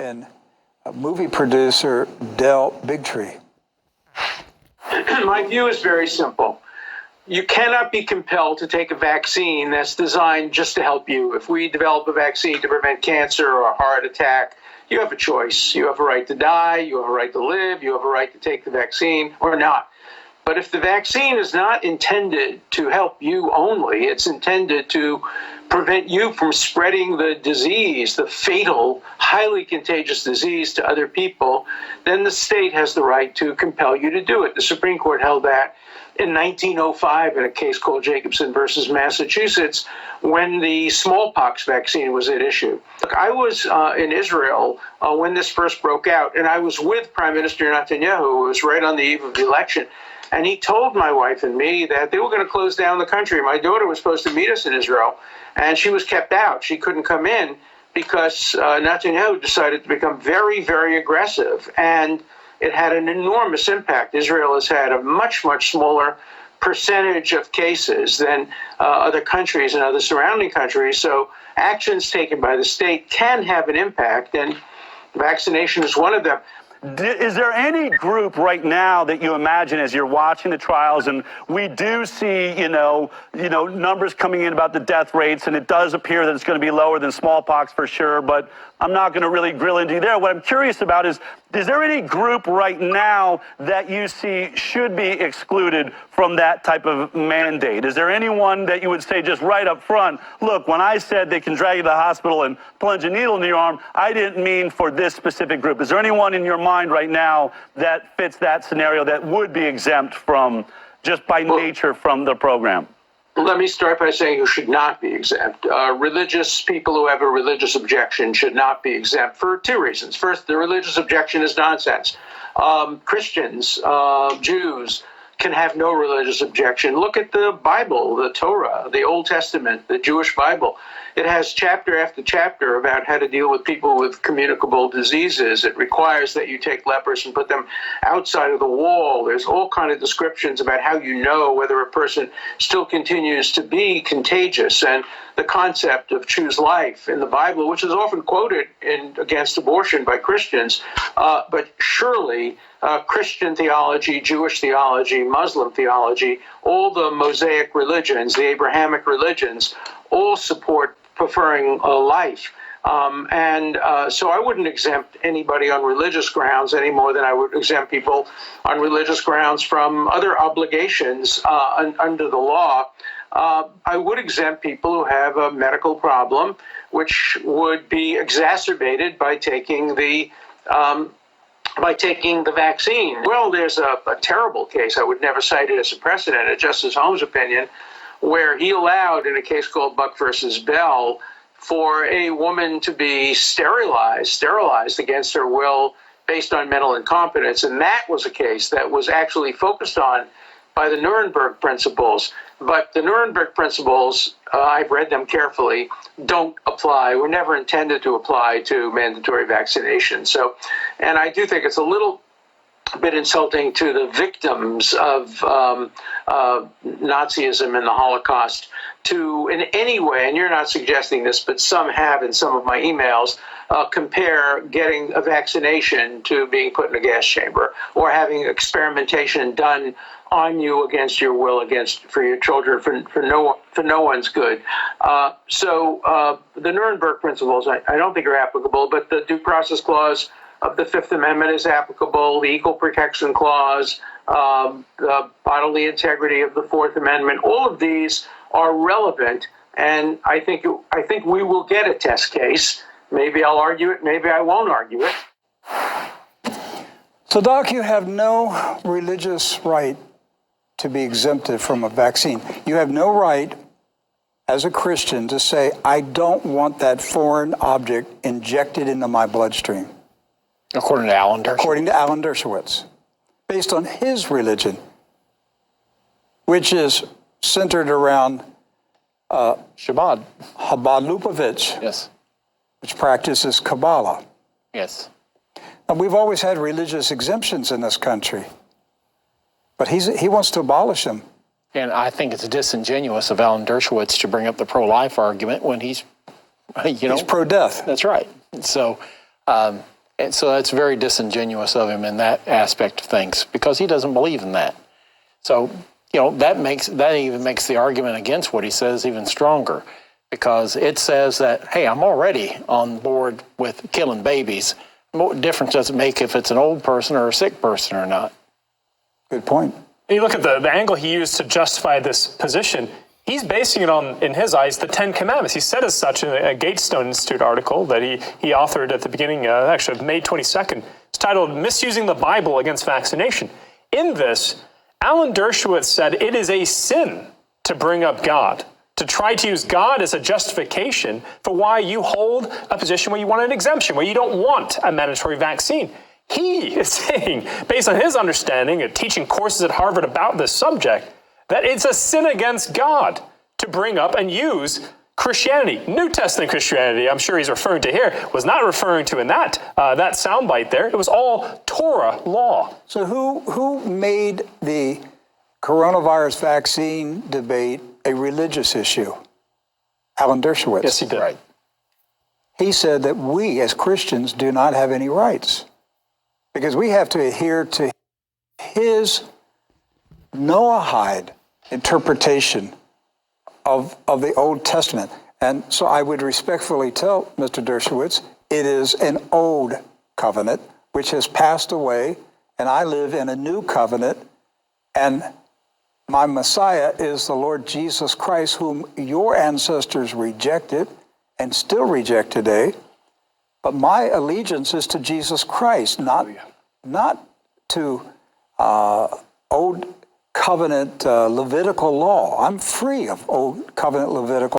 and movie producer Del Bigtree? My view is very simple. You cannot be compelled to take a vaccine that's designed just to help you. If we develop a vaccine to prevent cancer or a heart attack, you have a choice. You have a right to die, you have a right to live, you have a right to take the vaccine or not. But if the vaccine is not intended to help you only, it's intended to prevent you from spreading the disease, the fatal, highly contagious disease to other people, then the state has the right to compel you to do it. The Supreme Court held that in 1905 in a case called Jacobson versus Massachusetts when the smallpox vaccine was at issue. Look, I was in Israel when this first broke out, and I was with Prime Minister Netanyahu, who was right on the eve of the election. And he told my wife and me that they were going to close down the country. My daughter was supposed to meet us in Israel, and she was kept out. She couldn't come in because Netanyahu decided to become very, very aggressive. And it had an enormous impact. Israel has had a much, much smaller percentage of cases than other countries and other surrounding countries. So actions taken by the state can have an impact, and vaccination is one of them. Is there any group right now that you imagine as you're watching the trials, and we do see, numbers coming in about the death rates, and it does appear that it's going to be lower than smallpox for sure, but I'm not going to really grill into you there. What I'm curious about is there any group right now that you see should be excluded from that type of mandate? Is there anyone that you would say just right up front, look, when I said they can drag you to the hospital and plunge a needle in your arm, I didn't mean for this specific group? Is there anyone in your mind right now that fits that scenario that would be exempt from, just by nature, from the program? Let me start by saying who should not be exempt. Religious people who have a religious objection should not be exempt for two reasons. First, the religious objection is nonsense. Christians, Jews can have no religious objection. Look at the Bible, the Torah, the Old Testament, the Jewish Bible. It has chapter after chapter about how to deal with people with communicable diseases. It requires that you take lepers and put them outside of the wall. There's all kinds of descriptions about how you know whether a person still continues to be contagious. And the concept of choose life in the Bible, which is often quoted against abortion by Christians, but surely Christian theology, Jewish theology, Muslim theology, all the Mosaic religions, the Abrahamic religions, all support preferring life. So I wouldn't exempt anybody on religious grounds any more than I would exempt people on religious grounds from other obligations under the law. I would exempt people who have a medical problem, which would be exacerbated by taking the vaccine. Well, there's a terrible case. I would never cite it as a precedent, a Justice Holmes' opinion, where he allowed, in a case called Buck versus Bell, for a woman to be sterilized against her will based on mental incompetence. And that was a case that was actually focused on by the Nuremberg principles. But the Nuremberg principles, I've read them carefully, don't apply, were never intended to apply to mandatory vaccination. So, and I do think it's a little bit insulting to the victims of Nazism and the Holocaust to, in any way, and you're not suggesting this, but some have in some of my emails, compare getting a vaccination to being put in a gas chamber or having experimentation done on you against your will, for your children, for no one's good. So the Nuremberg principles, I don't think are applicable, but the Due Process Clause of the Fifth Amendment is applicable, the Equal Protection Clause, the bodily integrity of the Fourth Amendment. All of these are relevant, and I think we will get a test case. Maybe I'll argue it, maybe I won't argue it. So, Doc, you have no religious right to be exempted from a vaccine. You have no right as a Christian to say, I don't want that foreign object injected into my bloodstream. According to Alan Dershowitz. According to Alan Dershowitz, based on his religion, which is centered around Chabad Lubavitch, Yes. which practices Kabbalah. Yes. Now, we've always had religious exemptions in this country, but he wants to abolish them. And I think it's disingenuous of Alan Dershowitz to bring up the pro-life argument when he's He's pro-death. That's right. So And so that's very disingenuous of him in that aspect of things, because he doesn't believe in that. So, that even makes the argument against what he says even stronger, because it says that, hey, I'm already on board with killing babies. What difference does it make if it's an old person or a sick person or not? Good point. You look at the angle he used to justify this position. He's basing it on, in his eyes, the Ten Commandments. He said as such in a Gatestone Institute article that he authored at the beginning, actually of May 22nd. It's titled "Misusing the Bible Against Vaccination." In this, Alan Dershowitz said it is a sin to bring up God, to try to use God as a justification for why you hold a position where you want an exemption, where you don't want a mandatory vaccine. He is saying, based on his understanding of teaching courses at Harvard about this subject, that it's a sin against God to bring up and use Christianity. New Testament Christianity, I'm sure he's referring to here, was not referring to in that soundbite there. It was all Torah law. So who made the coronavirus vaccine debate a religious issue? Alan Dershowitz. Yes, he did. Right. He said that we as Christians do not have any rights because we have to adhere to his Noahide interpretation of the Old Testament. And so I would respectfully tell Mr. Dershowitz, it is an old covenant which has passed away, and I live in a new covenant, and my Messiah is the Lord Jesus Christ, whom your ancestors rejected and still reject today. But my allegiance is to Jesus Christ, not to old covenant Levitical law. I'm free of old covenant Levitical